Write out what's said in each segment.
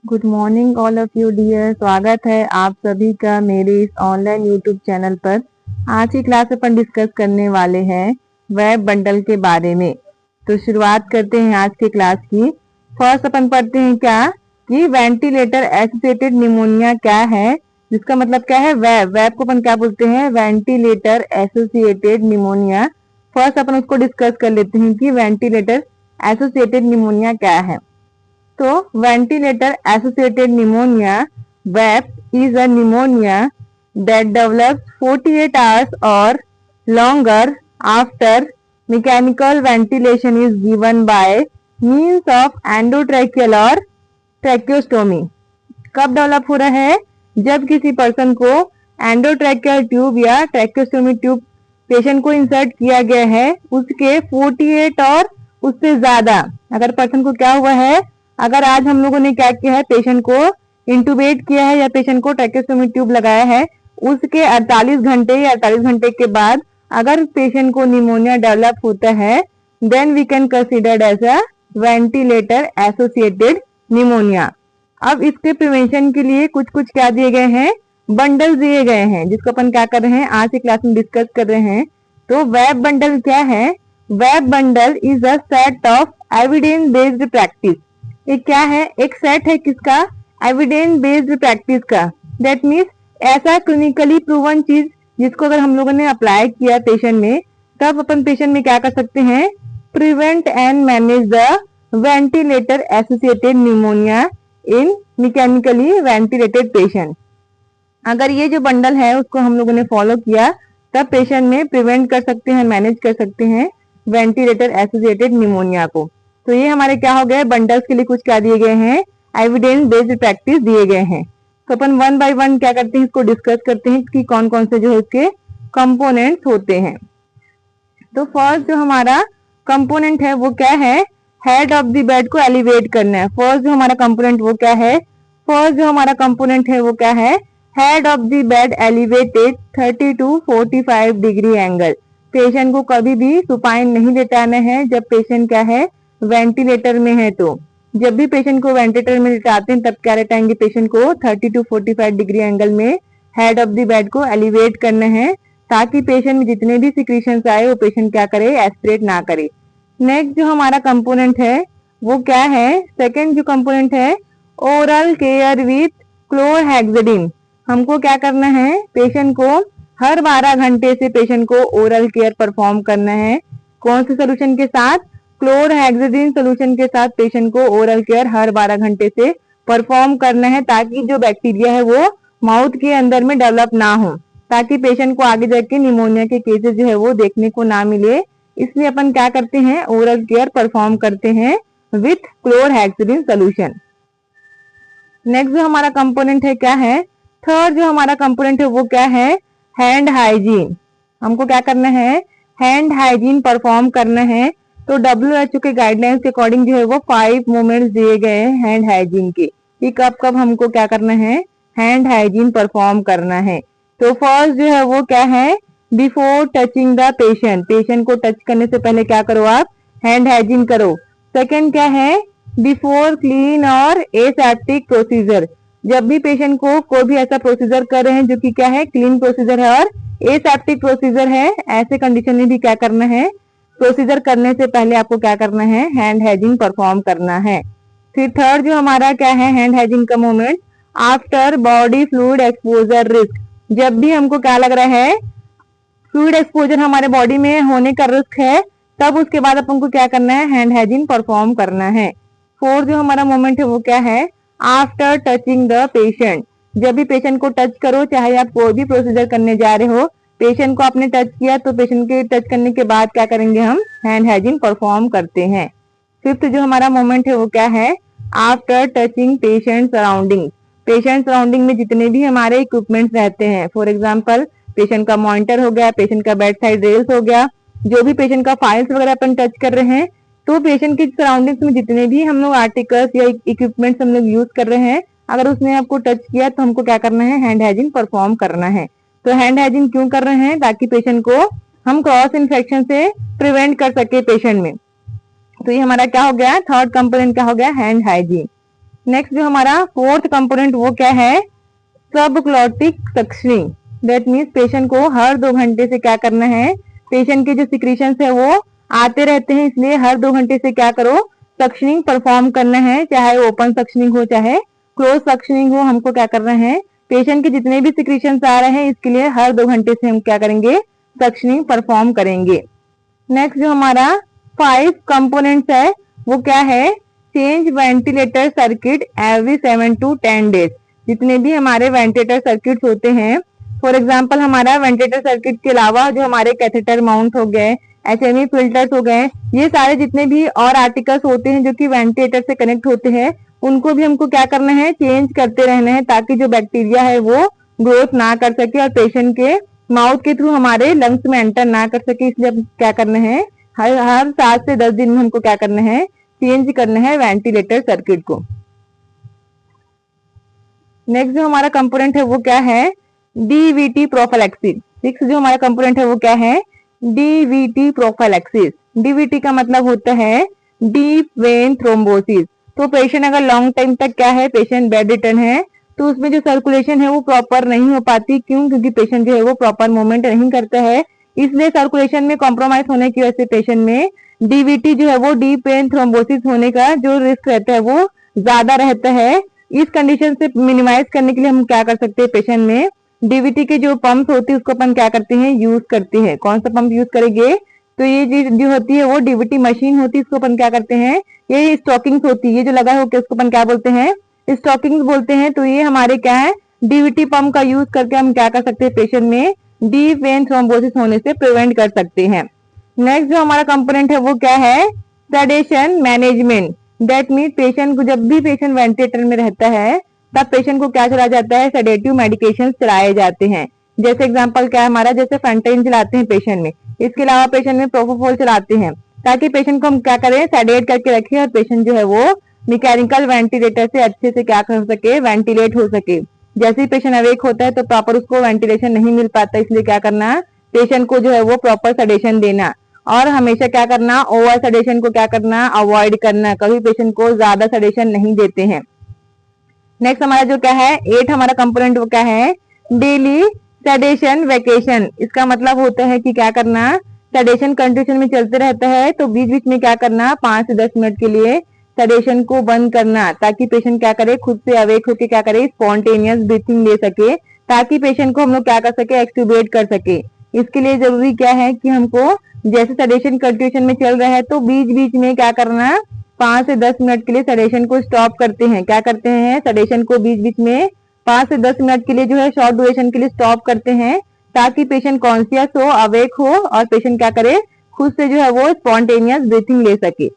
Good morning all of you dear. स्वागत है आप सभी का मेरे इस ऑनलाइन यूट्यूब चैनल पर। आज की क्लास अपन डिस्कस करने वाले हैं वेब बंडल के बारे में। तो शुरुआत करते हैं आज के क्लास की। फर्स्ट अपन पढ़ते हैं क्या कि वेंटिलेटर एसोसिएटेड निमोनिया क्या है, जिसका मतलब क्या है वेब। वेब को अपन क्या बोलते हैं, वेंटिलेटर एसोसिएटेड निमोनिया। फर्स्ट अपन उसको डिस्कस कर लेते हैं कि वेंटिलेटर एसोसिएटेड निमोनिया क्या है। तो ventilator associated pneumonia VAP is a pneumonia that develops 48 hours or longer after mechanical ventilation is given by means of endotracheal or tracheostomy। कब develop हो रहा है, जब किसी पर्सन को एंडोट्रैकियल ट्यूब या ट्रैकियोस्टोमी ट्यूब पेशेंट को इंसर्ट किया गया है, उसके 48 और उससे ज्यादा अगर पर्सन को क्या हुआ है, अगर आज हम लोगों ने क्या किया है, पेशेंट को इंटूबेट किया है या पेशेंट को ट्रैकेस्टोमी ट्यूब लगाया है, उसके 48 घंटे या 48 घंटे के बाद अगर पेशेंट को निमोनिया डेवलप होता है, then we can considered as a ventilator associated pneumonia. अब इसके प्रिवेंशन के लिए कुछ कुछ क्या दिए गए हैं, बंडल दिए गए हैं, जिसको अपन क्या कर रहे हैं आज की क्लास में डिस्कस कर रहे हैं। तो वेब बंडल क्या है, web bundle is a set of evidence based practice. ये क्या है, एक सेट है किसका, एविडेंस बेस्ड प्रैक्टिस का। दैट मीन्स ऐसा क्लिनिकली प्रूवन चीज जिसको अगर हम लोगों ने अप्लाई किया पेशेंट में, तब अपन पेशेंट में क्या कर सकते हैं, prevent and manage the ventilator associated pneumonia in mechanically ventilated patient. अगर ये जो बंडल है उसको हम लोगों ने फॉलो किया, तब पेशेंट में प्रिवेंट कर सकते हैं, मैनेज कर सकते हैं वेंटिलेटर एसोसिएटेड निमोनिया को। तो ये हमारे क्या हो गए, बंडल्स के लिए कुछ क्या दिए गए हैं, एविडेंस बेस्ड प्रैक्टिस दिए गए हैं। तो अपन वन बाय वन क्या करते हैं, इसको डिस्कस करते हैं कि कौन कौन से जो है इसके कंपोनेंट्स होते हैं। तो फर्स्ट जो हमारा कंपोनेंट है वो क्या है, हेड ऑफ द बेड को एलिवेट करना है। फर्स्ट जो हमारा कंपोनेंट वो क्या है, फर्स्ट जो हमारा कंपोनेंट है वो क्या है, head of the bed elevated 30 to 45 degree angle. Patient को कभी भी सुपाइन नहीं लेटाना है जब पेशेंट क्या है, वेंटिलेटर में है। तो जब भी पेशेंट को वेंटिलेटर में लेटाते हैं तब क्या लेटाएंगे, पेशेंट को 30 to 45 डिग्री एंगल में हेड ऑफ द बेड को एलिवेट करना है, ताकि पेशेंट में जितने भी सिक्रीशंस आए वो पेशेंट क्या करे, एस्पिरेट ना करे। नेक्स्ट जो हमारा कंपोनेंट है वो क्या है, सेकेंड जो कंपोनेंट है, ओरल केयर विथ क्लोरहेक्सिडिन। हमको क्या करना है, पेशेंट को हर 12 घंटे से पेशेंट को ओरल केयर परफॉर्म करना है। कौन से सोल्यूशन के साथ, क्लोरहेक्सिडिन सोल्यूशन के साथ पेशेंट को ओरल केयर हर 12 घंटे से परफॉर्म करना है, ताकि जो बैक्टीरिया है वो माउथ के अंदर में डेवलप ना हो, ताकि पेशेंट को आगे जाके निमोनिया के केसेस जो है वो देखने को ना मिले। इसलिए अपन क्या करते हैं, ओरल केयर परफॉर्म करते हैं विथ क्लोरहेक्सिडिन सोल्यूशन। नेक्स्ट जो हमारा कंपोनेंट है क्या है, थर्ड जो हमारा कंपोनेंट है वो क्या है, हैंड हाइजीन। हमको क्या करना है, हैंड हाइजीन परफॉर्म करना है। तो WHO के गाइडलाइंस के अकॉर्डिंग जो है वो 5 मूवमेंट्स दिए गए हैं हैंड हाइजीन के, कि कब कब हमको क्या करना है, हैंड हाइजीन परफॉर्म करना है। तो फर्स्ट जो है वो क्या है, before touching the patient, patient को टच करने से पहले क्या करो आप, हैंड हाइजीन करो। सेकेंड क्या है, बिफोर क्लीन और एसेप्टिक प्रोसीजर। जब भी पेशेंट को कोई भी ऐसा प्रोसीजर कर रहे हैं जो कि क्या है, क्लीन प्रोसीजर है और एसेप्टिक प्रोसीजर है, ऐसे कंडीशन में भी क्या करना है, प्रोसीजर करने से पहले आपको क्या करना है, हैंड हाइजीन परफॉर्म करना है। फिर थर्ड जो हमारा क्या है, हैंड हाइजीन का moment, after body fluid exposure risk. जब भी हमको क्या लग रहा है, फ्लूइड एक्सपोजर हमारे बॉडी में होने का रिस्क है, तब उसके बाद अपन को क्या करना है, हैंड हाइजीन परफॉर्म करना है। फोर्थ जो हमारा मोमेंट है वो क्या है, आफ्टर टचिंग द पेशेंट। जब भी पेशेंट को टच करो, चाहे आप कोई भी प्रोसीजर करने जा रहे हो, पेशेंट को आपने टच किया तो पेशेंट के टच करने के बाद क्या करेंगे, हम हैंड हाइजीन परफॉर्म करते हैं। फिफ्थ जो हमारा मोमेंट है वो क्या है, after touching patient surrounding. Patient surrounding में जितने भी हमारे इक्विपमेंट्स रहते हैं, फॉर एग्जाम्पल पेशेंट का मॉनिटर हो गया, पेशेंट का बेड साइड रेल्स हो गया, जो भी पेशेंट का फाइल्स वगैरह अपन टच कर रहे हैं, तो पेशेंट की सराउंडिंग्स में जितने भी हम लोग आर्टिकल्स या इक्विपमेंट्स हम लोग यूज कर रहे हैं, अगर उसने आपको टच किया तो हमको क्या करना है, हैंड हाइजीन परफॉर्म करना है। तो हैंड हाइजीन क्यों कर रहे हैं, ताकि पेशेंट को हम क्रॉस इन्फेक्शन से प्रिवेंट कर सके पेशेंट में। तो ये हमारा क्या हो गया, थर्ड कंपोनेंट क्या हो गया, हैंड हाइजीन। नेक्स्ट जो हमारा फोर्थ कंपोनेंट वो क्या है, subglottic suctioning. That means patient को हर 2 घंटे से क्या करना है, पेशेंट के जो सिक्रीशंस है वो आते रहते हैं, इसलिए हर 2 घंटे से क्या करो, सक्शनिंग परफॉर्म करना है, चाहे ओपन सक्शनिंग हो चाहे क्लोज सक्शनिंग हो, हमको क्या करना है, पेशेंट के जितने भी सिक्रीशंस आ रहे हैं इसके लिए हर 2 घंटे से हम क्या करेंगे, सक्शनिंग परफॉर्म करेंगे। नेक्स्ट जो हमारा 5 कंपोनेंट्स है वो क्या है, change ventilator circuit every 7 to 10 days. जितने भी हमारे वेंटिलेटर सर्किट्स होते हैं, फॉर एग्जांपल हमारा वेंटिलेटर सर्किट के अलावा जो हमारे कैथेटर माउंट हो गए, एचएमई फिल्टर्स हो गए, ये सारे जितने भी और आर्टिकल्स होते हैं जो कि वेंटिलेटर से कनेक्ट होते हैं, उनको भी हमको क्या करना है, चेंज करते रहना है, ताकि जो बैक्टीरिया है वो ग्रोथ ना कर सके और पेशेंट के माउथ के थ्रू हमारे लंग्स में एंटर ना कर सके। इसलिए क्या करना है, हर 7 से 10 दिन में हमको क्या करना है, चेंज करना है वेंटिलेटर सर्किट को। नेक्स्ट जो हमारा कंपोनेंट है वो क्या है, डीवीटी प्रोफिलैक्सिस। सिक्स जो हमारा कंपोनेंट है वो क्या है, डीवीटी प्रोफिलैक्सिस। डीवीटी का मतलब होता है डीप वेन थ्रोम्बोसिस। तो पेशेंट अगर लॉन्ग टाइम तक क्या है, पेशेंट बेड रिटर्न है, तो उसमें जो सर्कुलेशन है वो प्रॉपर नहीं हो पाती। क्यों? क्योंकि पेशेंट जो है वो प्रॉपर मूवमेंट नहीं करता है, इसलिए सर्कुलेशन में कॉम्प्रोमाइज होने की वजह से पेशेंट में डीवीटी जो है वो डीप वेन थ्रोम्बोसिस होने का जो रिस्क रहता है वो ज्यादा रहता है। इस कंडीशन से मिनिमाइज करने के लिए हम क्या कर सकते हैं, पेशेंट में डीवीटी के जो पंप होती है उसको अपन क्या करते हैं, यूज करते हैं। कौन सा पंप यूज करेंगे, तो ये चीज जो होती है वो डीवीटी मशीन होती है, इसको अपन क्या करते हैं, ये स्टॉकिंग्स होती है, ये जो लगा होकर उसको अपन क्या बोलते हैं, स्टॉकिंग्स बोलते हैं। तो ये हमारे क्या है, डीवीटी पंप का यूज करके हम क्या कर सकते हैं, पेशेंट में डीप वेन थ्रोम्बोसिस होने से प्रिवेंट कर सकते हैं। नेक्स्ट जो हमारा कंपोनेंट है वो क्या है, sedation management. That mean patient को, जब भी पेशेंट वेंटिलेटर में रहता है तब पेशेंट को क्या चला जाता है, सेडेटिव मेडिकेशन चलाए जाते हैं। जैसे एग्जांपल क्या है हमारा, जैसे फंटाइन चलाते हैं पेशेंट में, इसके अलावा पेशेंट में प्रोपोफोल चलाते हैं, ताकि पेशेंट को हम क्या करें, सेडेट करके रखें और पेशेंट जो है वो मैकेनिकल वेंटिलेटर से अच्छे से क्या कर सके, वेंटिलेट हो सके। जैसे ही पेशेंट अवेक होता है तो प्रॉपर उसको वेंटिलेशन नहीं मिल पाता, इसलिए क्या करना, पेशेंट को जो है वो प्रॉपर सडेशन देना, और हमेशा क्या करना, ओवर सडेशन को क्या करना, अवॉइड करना। कभी पेशेंट को ज्यादा सडेशन नहीं देते हैं। नेक्स्ट हमारा जो क्या है, 8 हमारा कंपोनेंट वो क्या है, डेली सेडेशन वेकेशन। इसका मतलब होता है कि क्या करना, सेडेशन कंडीशन में चलते रहता है तो बीच बीच में क्या करना, 5 से 10 मिनट के लिए सेडेशन को बंद करना, ताकि पेशेंट क्या करे, खुद से अवेक होकर क्या करे, स्पॉन्टेनियस ब्रीथिंग ले सके, ताकि पेशेंट को हम लोग क्या कर सके, एक्सट्यूबेट कर सके। इसके लिए जरूरी क्या है कि हमको जैसे सेडेशन कंडीशन में चल रहा है तो बीच बीच में क्या करना, 5 से 10 मिनट के लिए सेडेशन को स्टॉप करते हैं। क्या करते हैं, सेडेशन को बीच बीच में 5 से 10 मिनट के लिए जो है शॉर्ट ड्यूरेशन के लिए स्टॉप करते हैं, ताकि पेशेंट कॉन्शियस हो, अवेक हो और पेशेंट क्या करे, खुद से जो है वो स्पॉन्टेनियस ब्रीथिंग ले सके।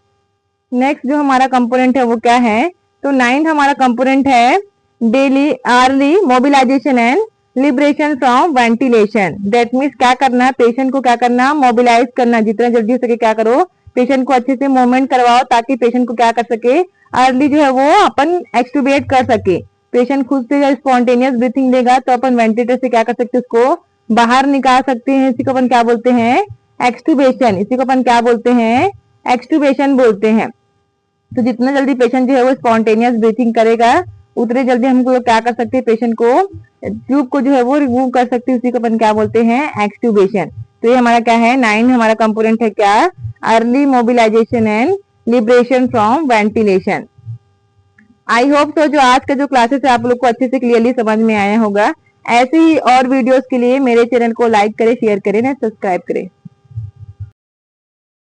नेक्स्ट जो हमारा कंपोनेंट है वो क्या है, तो 9th हमारा कंपोनेंट है daily early mobilisation and liberation from ventilation. That means क्या करना, पेशेंट को क्या करना, मोबिलाइज करना, जितना जल्दी हो सके क्या करो, पेशेंट को अच्छे से मूवमेंट करवाओ, ताकि पेशेंट को क्या कर सके, अर्ली जो है वो अपन एक्सट्यूबेट कर सके। पेशेंट खुद से जब स्पॉन्टेनियस ब्रीथिंग लेगा तो अपन वेंटिलेटर से क्या कर सकते हैं, उसको बाहर निकाल सकते हैं। इसी को अपन क्या बोलते हैं, एक्सट्यूबेशन। इसी को अपन क्या बोलते हैं, एक्सट्यूबेशन बोलते हैं। तो जितना जल्दी पेशेंट जो है वो स्पॉन्टेनियस ब्रीथिंग करेगा, उतने जल्दी हमको क्या कर सकते हैं, पेशेंट को ट्यूब को जो है वो रिमूव कर सकते हैं। उसी को अपन क्या बोलते हैं, एक्सट्यूबेशन। तो ये हमारा क्या है, 9 हमारा कंपोनेंट है क्या, early mobilisation and liberation from ventilation. I hope so जो आज का जो क्लासेस है आप लोग को अच्छे से क्लियरली समझ में आया होगा। ऐसे ही और वीडियोस के लिए मेरे चैनल को लाइक करें, शेयर करें, सब्सक्राइब करें।